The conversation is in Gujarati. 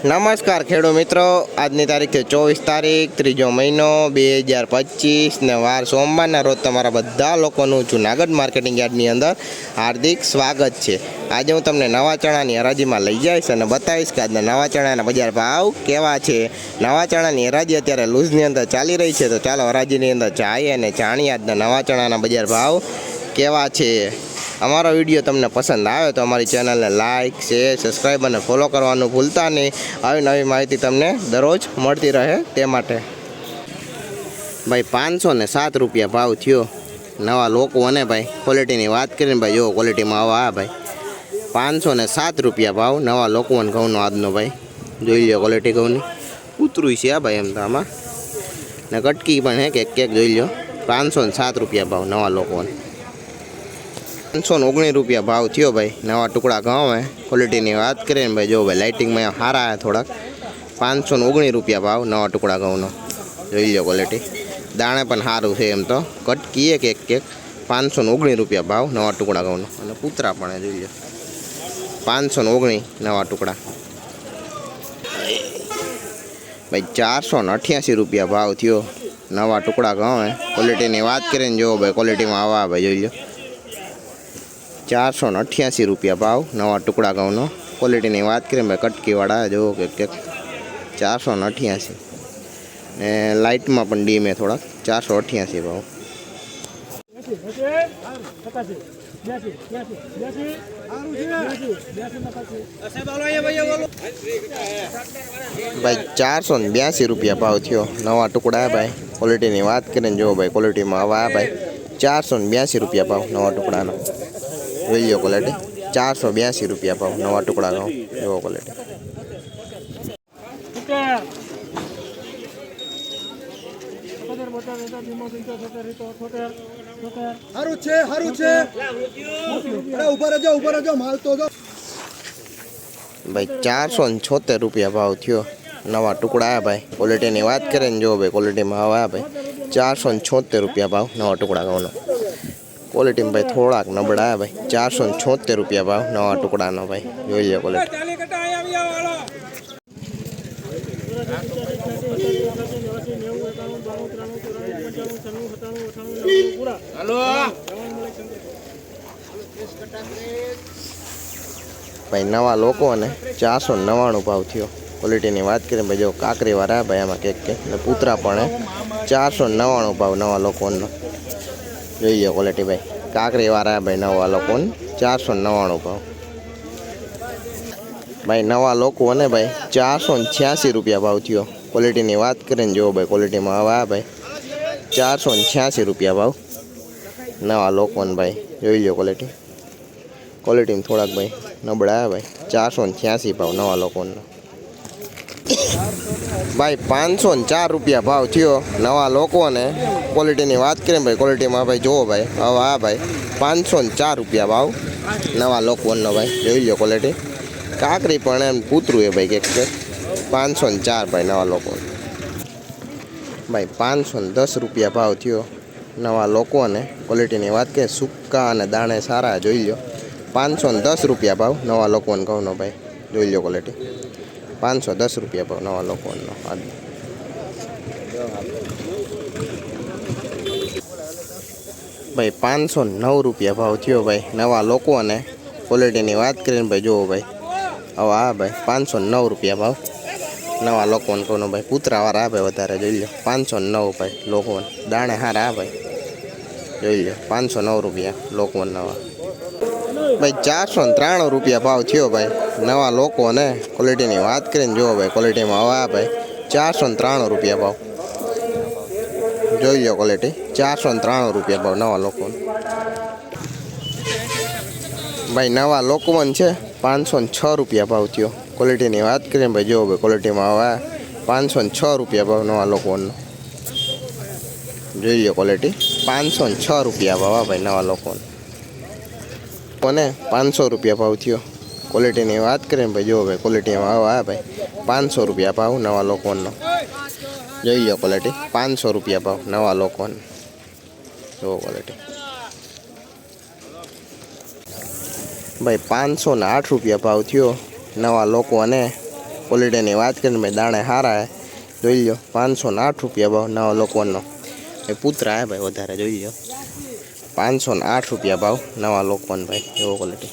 નમસ્કાર ખેડૂત મિત્રો, આજની તારીખ છે 24 તારીખ 3જો મહિનો 2025 ને વાર સોમવારના રોજ તમારા બધા લોકોનું જૂનાગઢ માર્કેટિંગ યાર્ડની અંદર હાર્દિક સ્વાગત છે। આજે હું તમને નવા ચણાની હરાજીમાં લઈ જઈશ અને બતાવીશ કે આજના નવા ચણાના બજાર ભાવ કેવા છે। નવા ચણાની હરાજી અત્યારે લૂઝની અંદર ચાલી રહી છે, તો ચાલો હરાજીની અંદર જઈએ અને જાણીએ આજના નવા ચણાના બજાર ભાવ કેવા છે। અમારો વિડીયો તમને પસંદ આવે તો અમારી ચેનલને લાઇક, શેર, સબસ્ક્રાઈબ અને ફોલો કરવાનું ભૂલતા નહીં। આવી નવી માહિતી તમને દરરોજ મળતી રહે તે માટે। ભાઈ 507 રૂપિયા ભાવ થયો નવા લોકો અને ભાઈ ક્વોલિટીની વાત કરીને ભાઈ જો ક્વોલિટીમાં આવા ભાઈ 507 રૂપિયા ભાવ નવા લોકો અને ઘઉંનો આજનો ભાઈ જોઈ લો ક્વોલિટી ઘઉંની ઉતરું છે ભાઈ એમ તો આમાં ને કટકી પણ હે કે કેક જોઈ લો 507 રૂપિયા ભાવ નવા લોકોને। 519 રૂપિયા ભાવ થયો ભાઈ નવા ટુકડા ઘઉં હે ક્વોલિટીની વાત કરીએ ને ભાઈ જો ભાઈ લાઇટિંગમાં સારા હે થોડાક 519 રૂપિયા ભાવ નવા ટુકડા ઘઉંનો જોઈ લો ક્વોલિટી દાણે પણ સારું છે એમ તો કટકીએ કેક કેક 519 રૂપિયા ભાવ નવા ટુકડા ઘઉંનો અને પૂતરા પણ જોઈ લો 519 નવા ટુકડા ભાઈ 488 રૂપિયા ભાવ થયો નવા ટુકડા ઘઉં હે ક્વોલિટીની વાત કરીને જો ભાઈ ક્વોલિટીમાં આવા ભાઈ જોઈ લો 488 રૂપિયા ભાવ નવા ટુકડા ઘઉંનો ક્વોલિટીની વાત કરીએ ભાઈ કટકીવાળા જો કે 488 ને લાઇટમાં પણ ડીમ હે થોડાક 488 ભાવ। ભાઈ 482 રૂપિયા ભાવ થયો નવા ટુકડા ભાઈ ક્વોલિટીની વાત કરીને જો ભાઈ ક્વોલિટીમાં આવા ભાઈ 482 રૂપિયા ભાવ નવા ટુકડાનો જોઈ લો ક્વોલિટી 482 રૂપિયા ભાવ નવા ટુકડા ઘઉં જોવો ક્વોલિટી। ભાઈ 476 રૂપિયા ભાવ થયો નવા ટુકડા ભાઈ ક્વોલિટીની વાત કરીએ ને જો ભાઈ ક્વોલિટીમાં આવા ભાઈ 476 રૂપિયા ભાવ નવા ટુકડા ઘઉંનો ક્વોલિટીમાં ભાઈ થોડાક નબળા ભાઈ 476 રૂપિયા ભાવ નવા ટુકડાનો ભાઈ જોઈ લો ક્વોલિટી। ભાઈ નવા લોકો અને 499 ભાવ થયો ક્વોલિટીની વાત કરીએ ભાઈ જો કાકરીવાળા ભાઈ આમાં કેક કે ને પૂતરા પણ 499 ભાવ નવા લોકોનો જોઈ લો ક્વોલિટી ભાઈ કાકરીવાળા ભાઈ નવા લોકોને 499 ભાવ। ભાઈ નવા લોકો અને ભાઈ 486 રૂપિયા ભાવ થયો ક્વોલિટીની વાત કરીને જો ભાઈ ક્વોલિટીમાં આવા ભાઈ 486 રૂપિયા ભાવ નવા લોકોને ભાઈ જોઈ લો ક્વોલિટીમાં થોડાક ભાઈ નબળા ભાઈ 486 ભાવ નવા લોકોનો। ભાઈ 504 રૂપિયા ભાવ થયો નવા લોકોને ક્વોલિટીની વાત કરીએ ભાઈ ક્વોલિટીમાં ભાઈ જુઓ ભાઈ હવે આ ભાઈ 504 રૂપિયા ભાવ નવા લોકોનો ભાઈ જોઈ લો ક્વોલિટી કાકરી પણ એમ પૂતરું એ ભાઈ કે 504 ભાઈ નવા લોકોને। ભાઈ 510 રૂપિયા ભાવ થયો નવા લોકોને ક્વોલિટીની વાત કરીએ સૂકા અને દાણે સારા જોઈ લો 510 રૂપિયા ભાવ નવા લોકોને ઘઉંનો ભાઈ જોઈ લો ક્વોલિટી 510 રૂપિયા ભાવ નવા લોકોનો। ભાઈ 509 રૂપિયા ભાવ થયો ભાઈ નવા લોકો અને ક્વોલિટીની વાત કરીને ભાઈ જુઓ ભાઈ હવે આ ભાઈ 509 રૂપિયા ભાવ નવા લોકોને કહું ભાઈ પૂતરાવાળા ભાઈ વધારે જોઈ લો 509 ભાઈ લોકોને દાણે હારા ભાઈ જોઈ લો 509 રૂપિયા લોકોને નવા। ભાઈ 493 રૂપિયા ભાવ થયો ભાઈ નવા લોકો અને ક્વોલિટીની વાત કરીને જુઓ ભાઈ ક્વોલિટીમાં આવા ભાઈ 493 રૂપિયા ભાવ જોઈ લો ક્વોલિટી 493 રૂપિયા ભાવ નવા લોકોને। ભાઈ નવા લોકોને છે 506 રૂપિયા ભાવ થયો ક્વોલિટીની વાત કરીને ભાઈ જુઓ ભાઈ ક્વોલિટીમાં આવા 506 રૂપિયા ભાવ નવા લોકોનો જોઈ લો ક્વોલિટી 506 રૂપિયા ભાવ ભાઈ નવા લોકોને અને 500 રૂપિયા ભાવ થયો ક્વોલિટીની વાત કરીએ ભાઈ જુઓ ભાઈ ક્વોલિટીમાં આવા ભાઈ 500 રૂપિયા ભાવ નવા લોકોનો જોઈ લો ક્વોલિટી 500 રૂપિયા ભાવ નવા લોકોને જુઓ ક્વોલિટી। ભાઈ 508 રૂપિયા ભાવ થયો નવા લોકો અને ક્વોલિટીની વાત કરીને ભાઈ દાણે સારા હે જોઈ લો 508 રૂપિયા ભાવ નવા લોકવનનો એ પુત્રા હે ભાઈ વધારે જોઈ લો 508 રૂપિયા ભાવ નવા લોકવન ભાઈ એવો ક્વોલિટી